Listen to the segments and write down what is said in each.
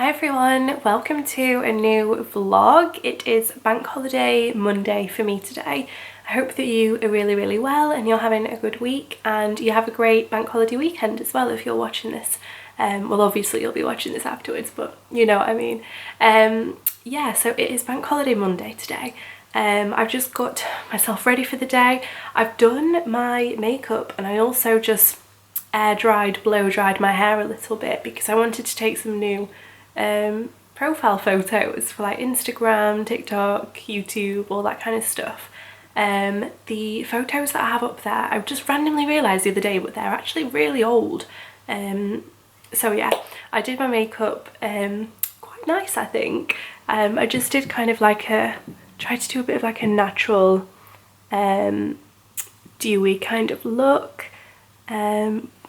Hi everyone, welcome to a new vlog. It is bank holiday Monday for me today. I hope that you are really well and you're having a good week and you have a great bank holiday weekend as well if you're watching this. Well, obviously you'll be watching this afterwards, but you know what I mean. Yeah, so it is bank holiday Monday today. I've just got myself ready for the day. I've done my makeup and I also just air dried, blow dried my hair a little bit because I wanted to take some new profile photos for like Instagram, TikTok, YouTube, all that kind of stuff. The photos that I have up there, I've just randomly realised the other day, but they're actually really old. So yeah, I did my makeup quite nice, I think. I just did kind of like tried to do a bit of like a natural dewy kind of look.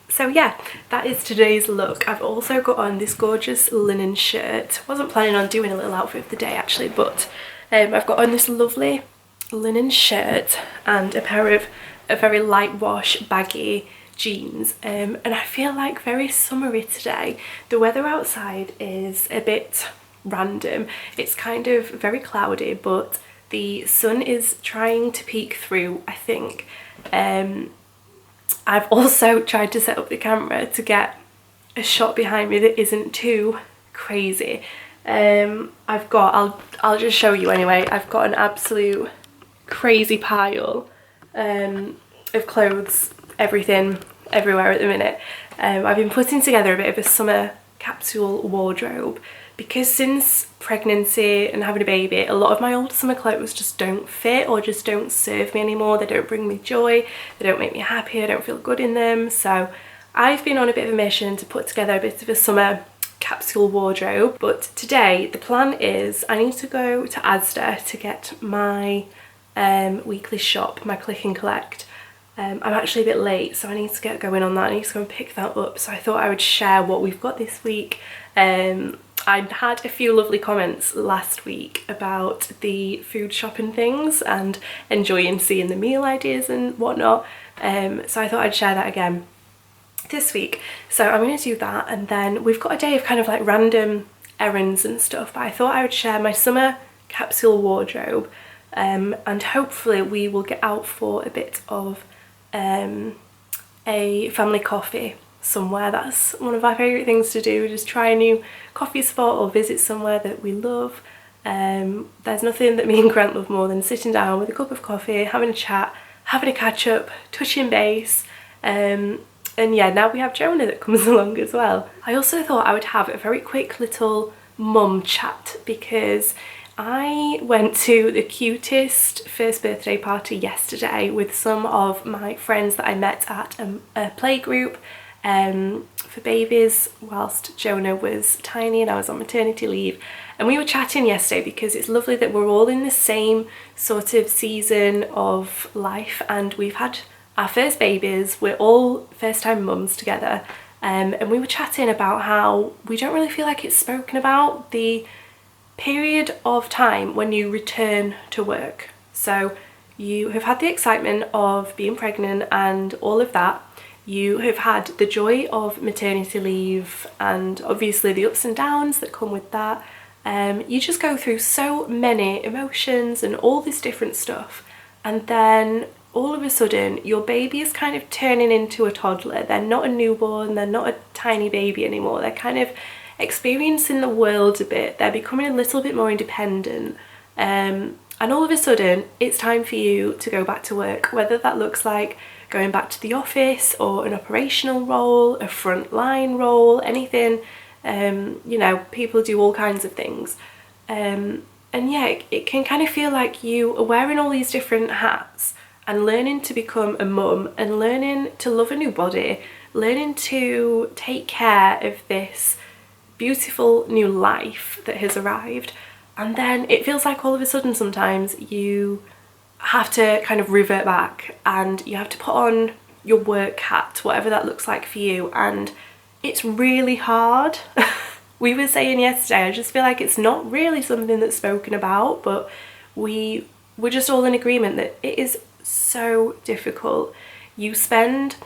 So yeah, that is today's look. I've also got on this gorgeous linen shirt. Wasn't planning on doing a little outfit of the day actually, but I've got on this lovely linen shirt and a pair of very light wash baggy jeans, and I feel like very summery today. The weather outside is a bit random. It's kind of very cloudy, but the sun is trying to peek through, I think. I've also tried to set up the camera to get a shot behind me that isn't too crazy. I'll just show you anyway. I've got an absolute crazy pile of clothes, everything, everywhere at the minute. I've been putting together a bit of a summer capsule wardrobe because since pregnancy and having a baby, a lot of my old summer clothes just don't fit or just don't serve me anymore. They don't bring me joy, they don't make me happy, I don't feel good in them. So I've been on a bit of a mission to put together a bit of a summer capsule wardrobe. But today the plan is I need to go to Asda to get my weekly shop, my click and collect. I'm actually a bit late, so I need to get going on that. I need to go and pick that up. So I thought I would share what we've got this week. I had a few lovely comments last week about the food shopping things and enjoying seeing the meal ideas and whatnot. So I thought I'd share that again this week. So I'm going to do that, and then we've got a day of kind of like random errands and stuff, but I thought I would share my summer capsule wardrobe, and hopefully we will get out for a bit of a family coffee somewhere. That's one of our favourite things to do, just try a new coffee spot or visit somewhere that we love. There's nothing that me and Grant love more than sitting down with a cup of coffee, having a chat, having a catch up, touching base, and yeah, now we have Jonah that comes along as well. I also thought I would have a very quick little mum chat because I went to the cutest first birthday party yesterday with some of my friends that I met at a playgroup for babies whilst Jonah was tiny and I was on maternity leave, and we were chatting yesterday because it's lovely that we're all in the same sort of season of life and we've had our first babies, we're all first time mums together, and we were chatting about how we don't really feel like it's spoken about, the period of time when you return to work. So you have had the excitement of being pregnant and all of that. You have had the joy of maternity leave and obviously the ups and downs that come with that. You just go through so many emotions and all this different stuff, and then all of a sudden your baby is kind of turning into a toddler. They're not a newborn, they're not a tiny baby anymore, they're kind of experiencing the world a bit, they're becoming a little bit more independent, and all of a sudden it's time for you to go back to work, whether that looks like going back to the office or an operational role, a frontline role, anything. You know, people do all kinds of things, and yeah, it can kind of feel like you are wearing all these different hats and learning to become a mum and learning to love a new body, learning to take care of this beautiful new life that has arrived. And then it feels like all of a sudden sometimes you have to kind of revert back and you have to put on your work hat, whatever that looks like for you, and it's really hard. We were saying yesterday, I just feel like it's not really something that's spoken about, but we're just all in agreement that it is so difficult. You spend,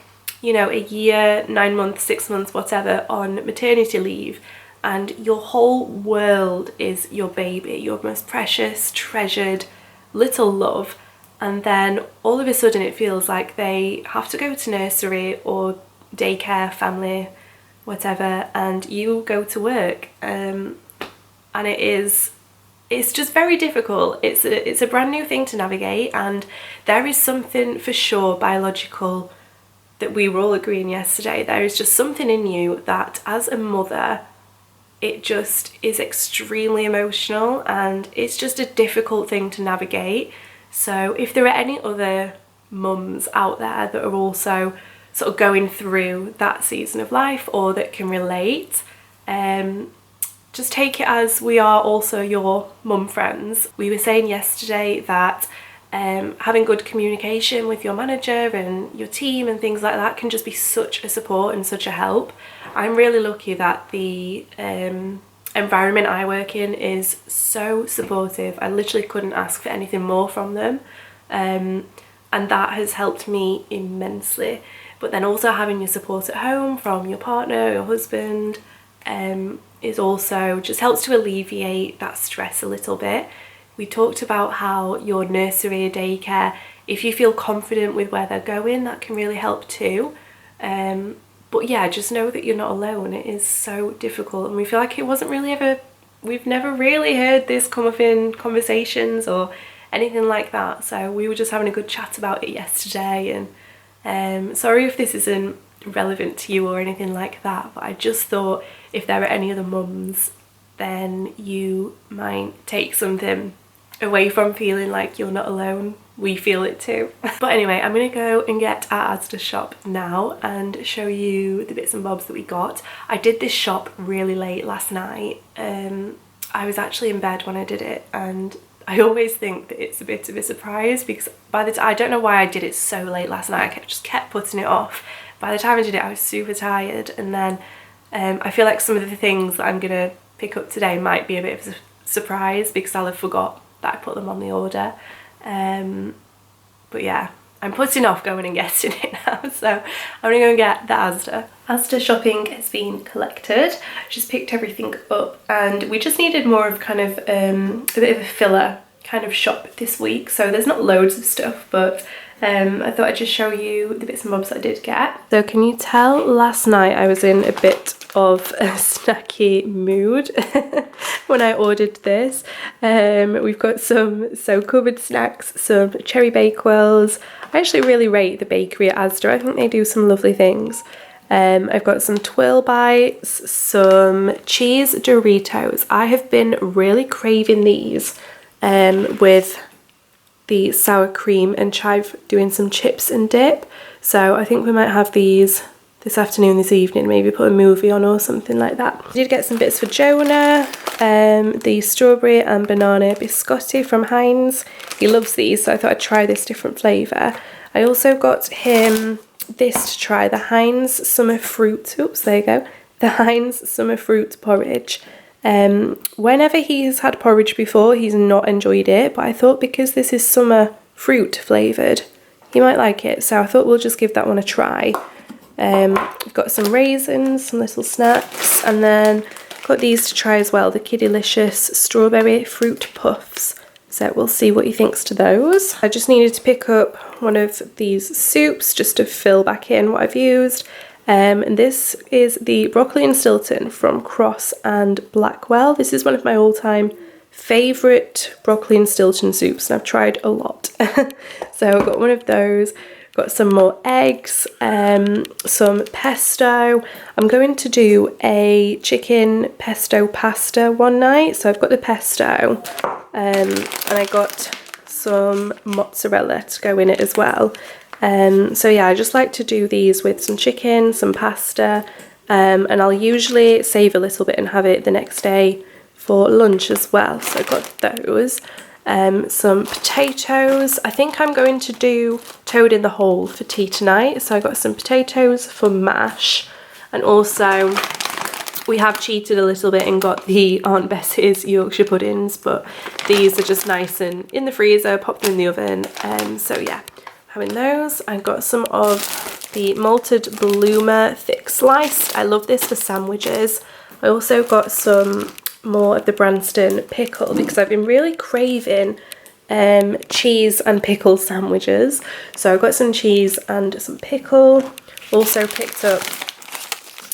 you know, a year, 9 months, 6 months, whatever, on maternity leave, and your whole world is your baby, your most precious, treasured little love, and then all of a sudden it feels like they have to go to nursery or daycare, family, whatever, and you go to work, and it's just very difficult. It's a brand new thing to navigate, and there is something for sure biological that we were all agreeing yesterday. There is just something in you that as a mother, it just is extremely emotional, and it's just a difficult thing to navigate. So if there are any other mums out there that are also sort of going through that season of life or that can relate, just take it as we are also your mum friends. We were saying yesterday that having good communication with your manager and your team and things like that can just be such a support and such a help. I'm really lucky that the environment I work in is so supportive. I literally couldn't ask for anything more from them, and that has helped me immensely. But then also having your support at home from your partner, your husband, is also just helps to alleviate that stress a little bit. We talked about how your nursery, daycare, if you feel confident with where they're going, that can really help too. But yeah, just know that you're not alone. It is so difficult, and we feel like we've never really heard this come up in conversations or anything like that. So we were just having a good chat about it yesterday, and sorry if this isn't relevant to you or anything like that, but I just thought if there are any other mums, then you might take something away from feeling like you're not alone. We feel it too. But anyway, I'm gonna go and get our Asda shop now and show you the bits and bobs that we got. I did this shop really late last night. I was actually in bed when I did it, and I always think that it's a bit of a surprise because I don't know why I did it so late last night. I just kept putting it off. By the time I did it, I was super tired, and then I feel like some of the things that I'm gonna pick up today might be a bit of a surprise because I'll have forgot that I put them on the order. But yeah, I'm putting off going and getting it now, so I'm gonna go and get the Asda. Asda shopping has been collected. Just picked everything up, and we just needed more of kind of a bit of a filler kind of shop this week, so there's not loads of stuff, but I thought I'd just show you the bits and bobs that I did get. So can you tell last night I was in a bit of a snacky mood when I ordered this. We've got some cupboard snacks, some cherry bakewells. I actually really rate the bakery at Asda. I think they do some lovely things. I've got some Twirl bites, some cheese Doritos. I have been really craving these with the sour cream and chive doing some chips and dip. So I think we might have these this afternoon, this evening, maybe put a movie on or something like that. I did get some bits for Jonah, the strawberry and banana biscotti from Heinz. He loves these, so I thought I'd try this different flavour. I also got him this to try, the Heinz summer fruit, oops, there you go, the Heinz summer fruit porridge. Whenever he's had porridge before, he's not enjoyed it, but I thought because this is summer fruit flavoured, he might like it, so I thought we'll just give that one a try. We've got some raisins, some little snacks, and then got these to try as well, the Kiddylicious strawberry fruit puffs. So we'll see what he thinks to those. I just needed to pick up one of these soups just to fill back in what I've used. And this is the broccoli and Stilton from Cross and Blackwell. This is one of my all-time favourite broccoli and Stilton soups, and I've tried a lot. So I've got one of those, got some more eggs, some pesto. I'm going to do a chicken pesto pasta one night, so I've got the pesto, and I got some mozzarella to go in it as well. So yeah, I just like to do these with some chicken, some pasta, and I'll usually save a little bit and have it the next day for lunch as well. So I got those. Some potatoes. I think I'm going to do toad in the hole for tea tonight. So I got some potatoes for mash, and also we have cheated a little bit and got the Aunt Bessie's Yorkshire puddings, but these are just nice and in the freezer, pop them in the oven. So yeah, having those. I got some of the malted bloomer thick sliced. I love this for sandwiches. I also got some more of the Branston pickle because I've been really craving cheese and pickle sandwiches. So I got some cheese and some pickle. Also picked up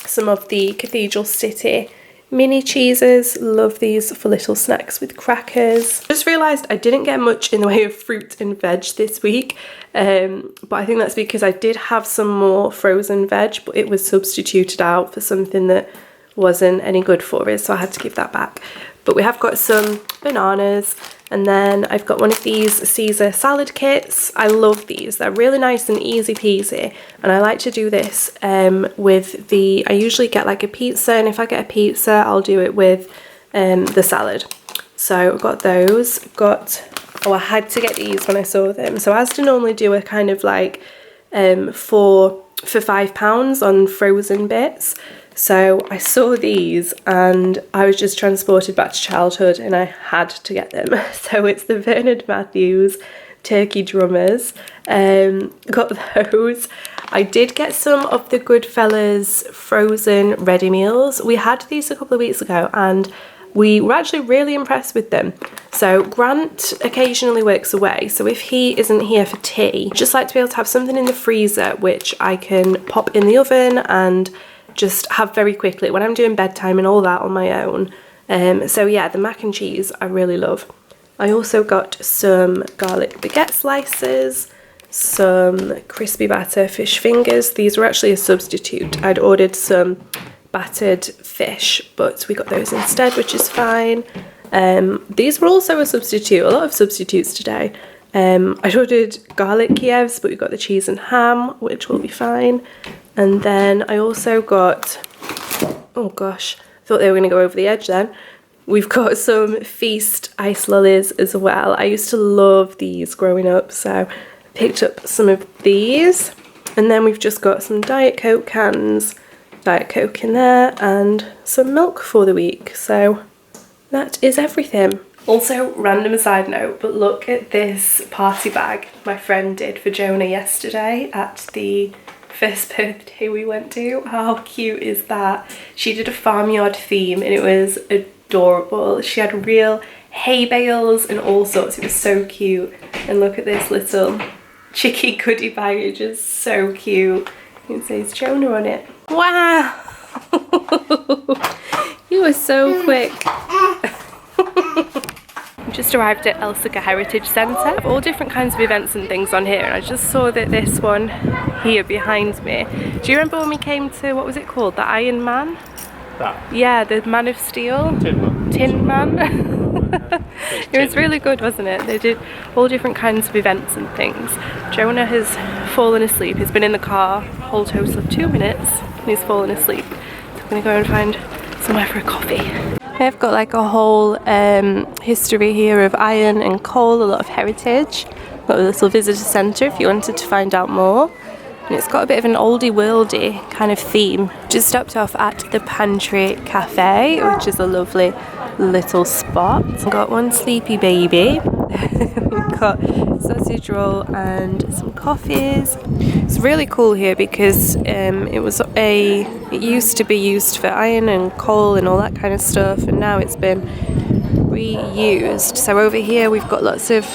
some of the Cathedral City mini cheeses. Love these for little snacks with crackers. Just realised I didn't get much in the way of fruit and veg this week, but I think that's because I did have some more frozen veg, but it was substituted out for something that wasn't any good for us, so I had to give that back. But we have got some bananas, and then I've got one of these Caesar salad kits. I love these, they're really nice and easy peasy, and I like to do this with the, I usually get like a pizza, and if I get a pizza I'll do it with the salad. So I've got those, I had to get these when I saw them. So Asda normally do a kind of like for £5 on frozen bits. So I saw these and I was just transported back to childhood and I had to get them. So it's the Bernard Matthews turkey drummers. Got those. I did get some of the Goodfellas frozen ready meals. We had these a couple of weeks ago and we were actually really impressed with them. So Grant occasionally works away, so if he isn't here for tea, I just like to be able to have something in the freezer which I can pop in the oven and just have very quickly when I'm doing bedtime and all that on my own. So yeah, the mac and cheese I really love. I also got some garlic baguette slices, some crispy batter fish fingers. These were actually a substitute. I'd ordered some battered fish, but we got those instead, which is fine. These were also a substitute, a lot of substitutes today. I'd ordered garlic Kievs, but we got the cheese and ham, which will be fine. And then I also got, oh gosh, I thought they were going to go over the edge then. We've got some Feast ice lollies as well. I used to love these growing up, so I picked up some of these. And then we've just got some Diet Coke cans, Diet Coke in there, and some milk for the week. So that is everything. Also, random side note, but look at this party bag my friend did for Jonah yesterday at the first birthday we went to. How cute is that? She did a farmyard theme and it was adorable. She had real hay bales and all sorts. It was so cute. And look at this little chicky goodie bag, it's just so cute. It says Jonah on it. Wow! You were so quick. Just arrived at Elsecar Heritage Centre. All different kinds of events and things on here, and I just saw that this one here behind me. Do you remember when we came to, what was it called? The Iron Man? That? Yeah, the Man of Steel? Tin Man. It was really good, wasn't it? They did all different kinds of events and things. Jonah has fallen asleep. He's been in the car a whole total of 2 minutes and he's fallen asleep. So I'm going to go and find somewhere for a coffee. I've got like a whole history here of iron and coal, a lot of heritage. Got a little visitor centre if you wanted to find out more. And it's got a bit of an oldie worldy kind of theme. Just stopped off at the Pantry Cafe, which is a lovely little spot. Got one sleepy baby. We've got sausage roll and some coffees. It's really cool here because it used to be used for iron and coal and all that kind of stuff, and now it's been reused. So over here we've got lots of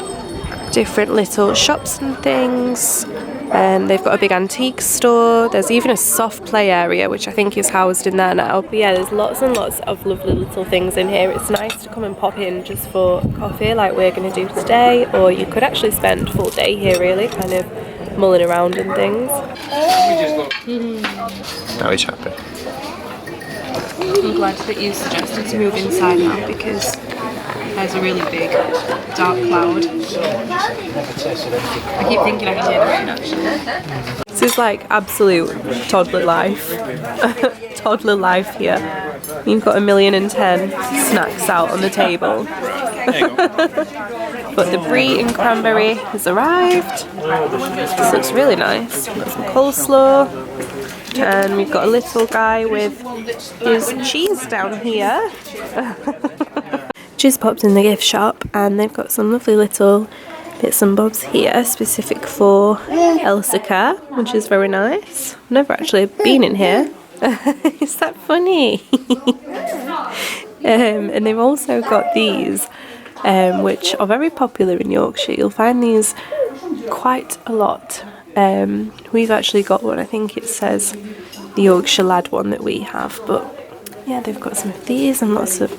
different little shops and things. They've got a big antique store. There's even a soft play area, which I think is housed in there now. But yeah, there's lots and lots of lovely little things in here. It's nice to come and pop in just for coffee like we're going to do today, or you could actually spend full day here really, kind of mulling around and things. Now he's happy. I'm glad that you suggested to move inside now because there's a really big dark cloud. I keep thinking I can hear the rain actually. This is like absolute toddler life. Toddler life here. You've got 1,000,010 snacks out on the table. But the brie and cranberry has arrived. This looks really nice. We've got some coleslaw. And we've got a little guy with his cheese down here. Just popped in the gift shop and they've got some lovely little bits and bobs here specific for Elsecar, which is very nice. I've never actually been in here. Is that funny? And they've also got these, which are very popular in Yorkshire. You'll find these quite a lot. We've actually got one. I think it says the Yorkshire Lad one that we have, but yeah, they've got some of these and lots of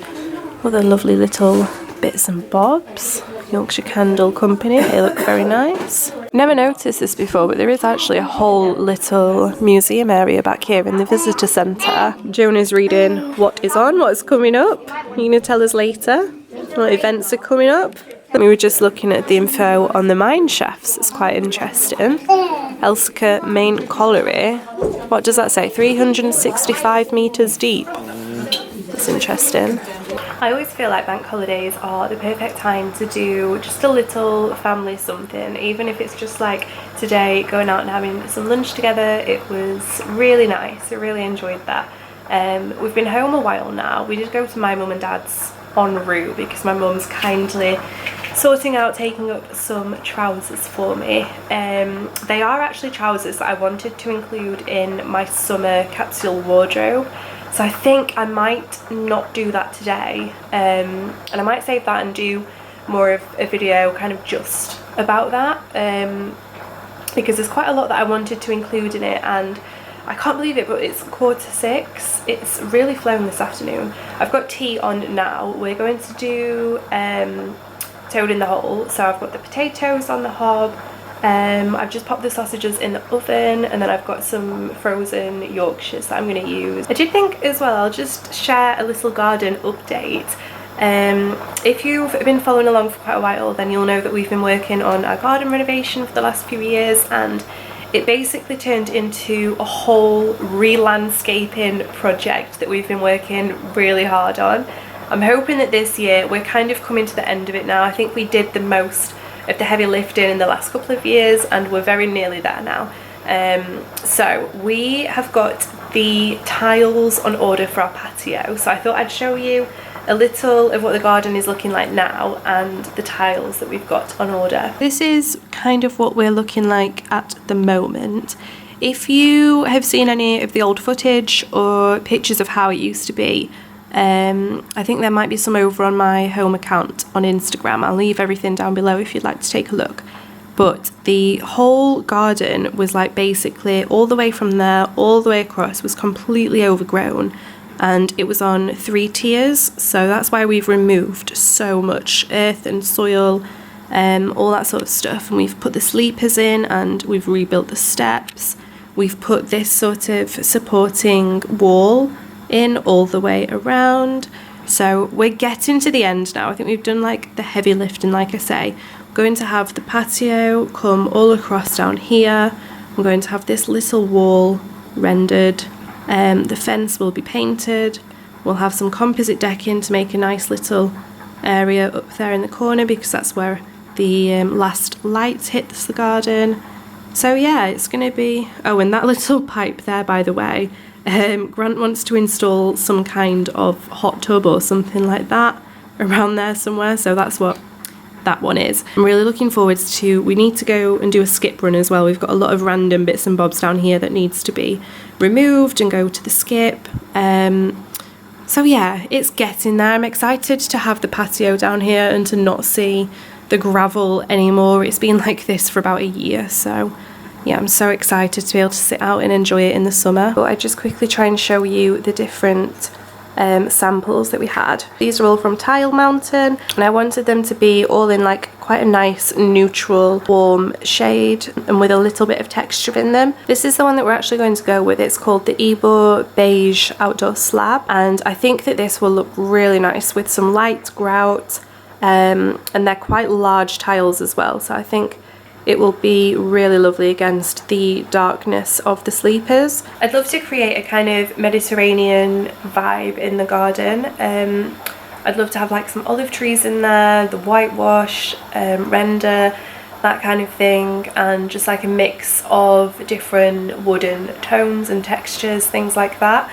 other lovely little bits and bobs. Yorkshire Candle Company, they look very nice. Never noticed this before, but there is actually a whole little museum area back here in the visitor centre. Jonah's reading what is on, what's coming up. You're going to tell us later what events are coming up. We were just looking at the info on the mine shafts. It's quite interesting. Elsecar Main Colliery. What does that say? 365 metres deep. That's interesting. I always feel like bank holidays are the perfect time to do just a little family something, even if it's just like today going out and having some lunch together. It was really nice. I really enjoyed that. We've been home a while now. We did go to my mum and dad's en route because my mum's kindly sorting out taking up some trousers for me. They are actually trousers that I wanted to include in my summer capsule wardrobe. So I think I might not do that today, and I might save that and do more of a video kind of just about that, because there's quite a lot that I wanted to include in it, and I can't believe it, but it's 6:15. It's really flown this afternoon. I've got tea on now. We're going to do toad in the hole, so I've got the potatoes on the hob. I've just popped the sausages in the oven, and then I've got some frozen Yorkshires that I'm going to use. I did think as well I'll just share a little garden update. If you've been following along for quite a while, then you'll know that we've been working on our garden renovation for the last few years, and it basically turned into a whole re-landscaping project that we've been working really hard on. I'm hoping that this year we're kind of coming to the end of it now. I think we did the most of the heavy lifting in the last couple of years, and we're very nearly there now. So we have got the tiles on order for our patio, so I thought I'd show you a little of what the garden is looking like now and the tiles that we've got on order. This is kind of what we're looking like at the moment. If you have seen any of the old footage or pictures of how it used to be, I think there might be some over on my home account on Instagram. I'll leave everything down below if you'd like to take a look. But the whole garden was like basically all the way from there all the way across was completely overgrown, and it was on 3 tiers, so that's why we've removed so much earth and soil, all that sort of stuff, and we've put the sleepers in and we've rebuilt the steps. We've put this sort of supporting wall in all the way around, so we're getting to the end now. I think we've done like the heavy lifting, like I say. We're going to have the patio come all across down here. I'm going to have this little wall rendered. The fence will be painted. We'll have some composite decking to make a nice little area up there in the corner, because that's where the last light hits the garden. So yeah, it's going to be... Oh, and that little pipe there, by the way, Grant wants to install some kind of hot tub or something like that around there somewhere, so that's what that one is. I'm really looking forward to... We need to go and do a skip run as well. We've got a lot of random bits and bobs down here that needs to be removed and go to the skip. So yeah, it's getting there. I'm excited to have the patio down here and to not see the gravel anymore. It's been like this for about a year, so yeah, I'm so excited to be able to sit out and enjoy it in the summer. But I just quickly try and show you the different samples that we had. These are all from Tile Mountain, and I wanted them to be all in like quite a nice neutral warm shade and with a little bit of texture in them. This is the one that we're actually going to go with. It's called the Ebor Beige Outdoor Slab, and I think that this will look really nice with some light grout, and they're quite large tiles as well, so I think it will be really lovely against the darkness of the sleepers. I'd love to create a kind of Mediterranean vibe in the garden. I'd love to have like some olive trees in there, the whitewash, render, that kind of thing, and just like a mix of different wooden tones and textures, things like that.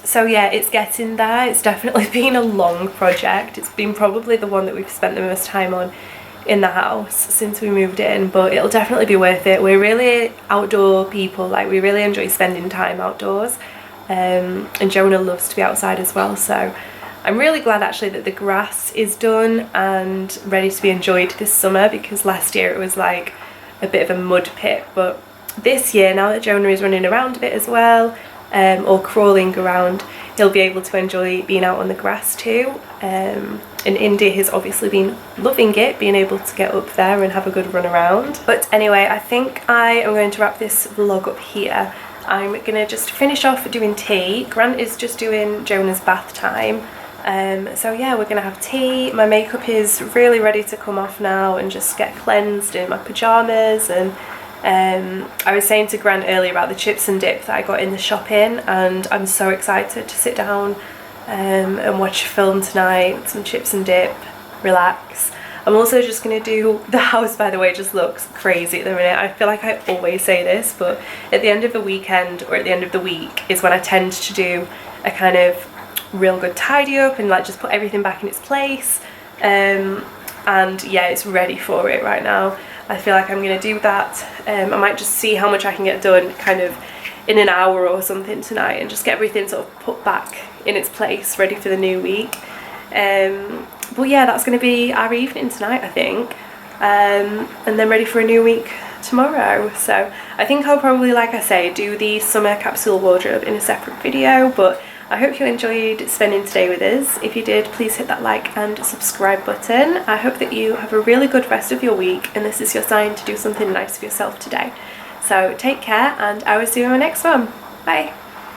So yeah, it's getting there. It's definitely been a long project. It's been probably the one that we've spent the most time on in the house since we moved in, but it'll definitely be worth it. We're really outdoor people, like we really enjoy spending time outdoors, and Jonah loves to be outside as well, so I'm really glad actually that the grass is done and ready to be enjoyed this summer, because last year it was like a bit of a mud pit. But this year, now that Jonah is running around a bit as well, or crawling around, he'll be able to enjoy being out on the grass too. And Indy has obviously been loving it, being able to get up there and have a good run around. But anyway, I think I am going to wrap this vlog up here. I'm gonna just finish off doing tea. Grant is just doing Jonah's bath time. So yeah, we're gonna have tea. My makeup is really ready to come off now and just get cleansed in my pyjamas. And I was saying to Grant earlier about the chips and dip that I got in the shopping, and I'm so excited to sit down and watch a film tonight with some chips and dip, relax. I'm also just going to do, the house by the way just looks crazy at the minute. I feel like I always say this, but at the end of the weekend or at the end of the week is when I tend to do a kind of real good tidy up and like just put everything back in its place. And yeah, it's ready for it right now. I feel like I'm going to do that. I might just see how much I can get done kind of in an hour or something tonight and just get everything sort of put back in its place, ready for the new week. But yeah, that's going to be our evening tonight, I think, and then ready for a new week tomorrow. So I think I'll probably, like I say, do the summer capsule wardrobe in a separate video, but I hope you enjoyed spending today with us. If you did, please hit that like and subscribe button. I hope that you have a really good rest of your week, and this is your sign to do something nice for yourself today. So take care, and I will see you in my next one. Bye.